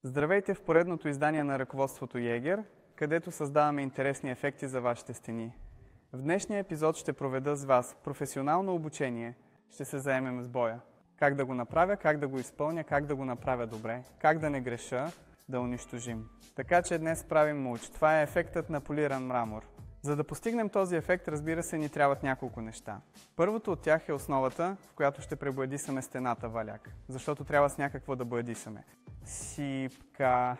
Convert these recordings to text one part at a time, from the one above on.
Здравейте в поредното издание на ръководството Jaeger, където създаваме интересни ефекти за вашите стени. В днешния епизод ще проведа с вас професионално обучение. Ще се заемем с боя. Как да го направя, как да го изпълня, как да го направя добре, как да не греша, да унищожим. Така че днес правим мулч. Това е ефектът на полиран мрамор. За да постигнем този ефект, разбира се, ни трябват няколко неща. Първото от тях е основата, в която ще пребладисаме стената валяк. Защото трябва с някакво да бладисаме. Сипка,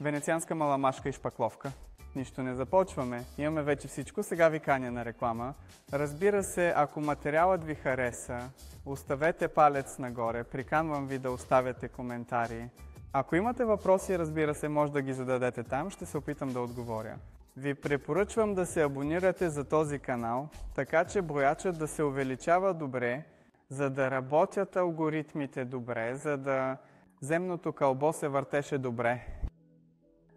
венецианска маламашка и шпакловка. Нищо не започваме. Имаме вече всичко. Сега ви каня на реклама. Разбира се, ако материалът ви хареса, оставете палец нагоре. Приканвам ви да оставяте коментари. Ако имате въпроси, разбира се, може да ги зададете там. Ще се опитам да отговоря. Ви препоръчвам да се абонирате за този канал, така че броячът да се увеличава добре, за да работят алгоритмите добре, за да земното кълбо се въртеше добре.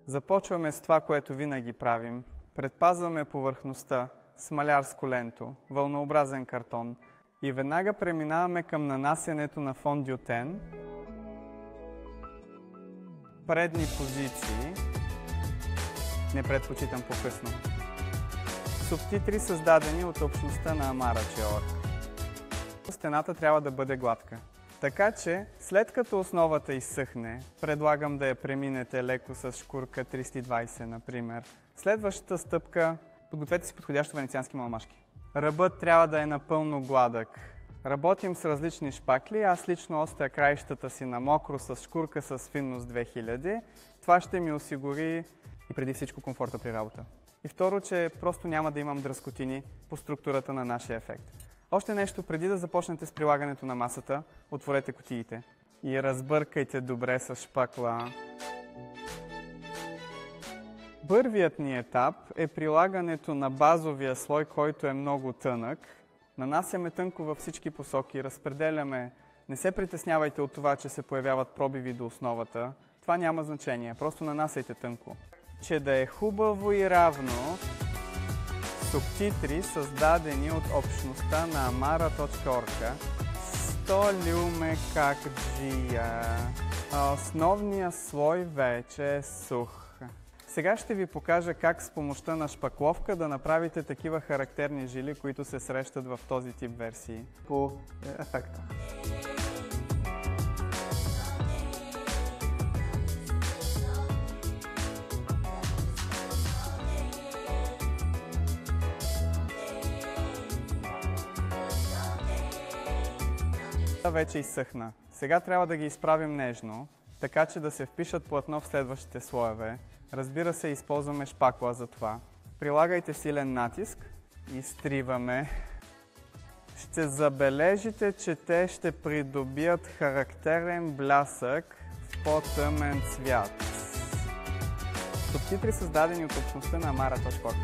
Започваме с това, което винаги правим. Предпазваме повърхността с малярско ленто, вълнообразен картон и веднага преминаваме към нанасянето на фондютен, предни позиции. Не предпочитам по-късно. Субтитри, създадени от общността на Амара.org. Стената трябва да бъде гладка. Така че, след като основата изсъхне, предлагам да я преминете леко с шкурка 320, например. Следващата стъпка – подгответе си подходящи венециански маламашки. Ръбът трябва да е напълно гладък. Работим с различни шпакли. Аз лично остя краищата си на мокро с шкурка с финност 2000. Това ще ми осигури и преди всичко комфорта при работа. И второ, че просто няма да имам дръскотини по структурата на нашия ефект. Още нещо, преди да започнете с прилагането на масата, отворете кутиите и разбъркайте добре с шпакла. Първият ни етап е прилагането на базовия слой, който е много тънък. Нанасяме тънко във всички посоки, разпределяме. Не се притеснявайте от това, че се появяват пробиви до основата. Това няма значение, просто нанасяйте тънко. Че да е хубаво и равно, субтитри, създадени от общността на Amara.org. Столюме как джия. Основният слой вече е сух. Сега ще ви покажа как с помощта на шпакловка да направите такива характерни жили, които се срещат в този тип версии. По ефекта. Вече изсъхна. Сега трябва да ги изправим нежно, така че да се впишат плътно в следващите слоеве. Разбира се, използваме шпакла за това. Прилагайте силен натиск, изтриваме. Ще забележите, че те ще придобият характерен блясък в по-тъмен цвят. Субтитри, създадени от общността на Amara.org.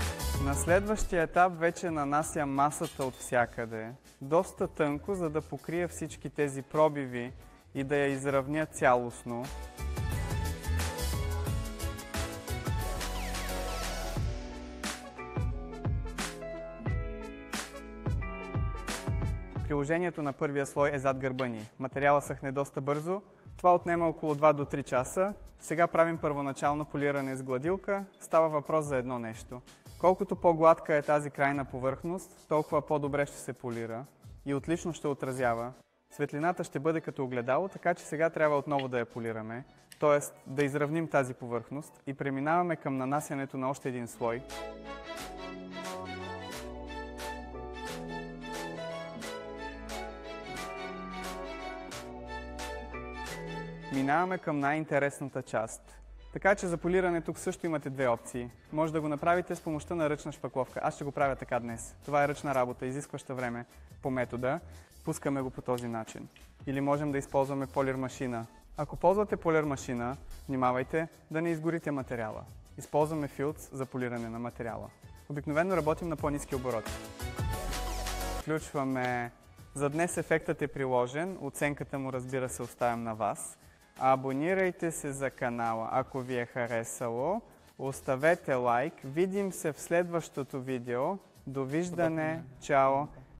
На следващия етап вече нанасям масата от всякъде. Доста тънко, за да покрия всички тези пробиви и да я изравня цялостно. Приложението на първия слой е зад гърба ни. Материалът съхне доста бързо. Това отнема около 2 до 3 часа. Сега правим първоначално полиране с гладилка. Става въпрос за едно нещо. Колкото по-гладка е тази крайна повърхност, толкова по-добре ще се полира и отлично ще отразява. Светлината ще бъде като огледало, така че сега трябва отново да я полираме, т.е. да изравним тази повърхност и преминаваме към нанасянето на още един слой. Минаваме към най-интересната част. Така че за полиране тук също имате две опции. Може да го направите с помощта на ръчна шпакловка. Аз ще го правя така днес. Това е ръчна работа, изискваща време по метода. Пускаме го по този начин. Или можем да използваме полир машина. Ако ползвате полир машина, внимавайте да не изгорите материала. Използваме филц за полиране на материала. Обикновено работим на по-ниски обороти. Включваме. За днес ефектът е приложен. Оценката му, разбира се, оставям на вас. Абонирайте се за канала, ако ви е харесало. Оставете лайк. Видим се в следващото видео. Довиждане. Чао!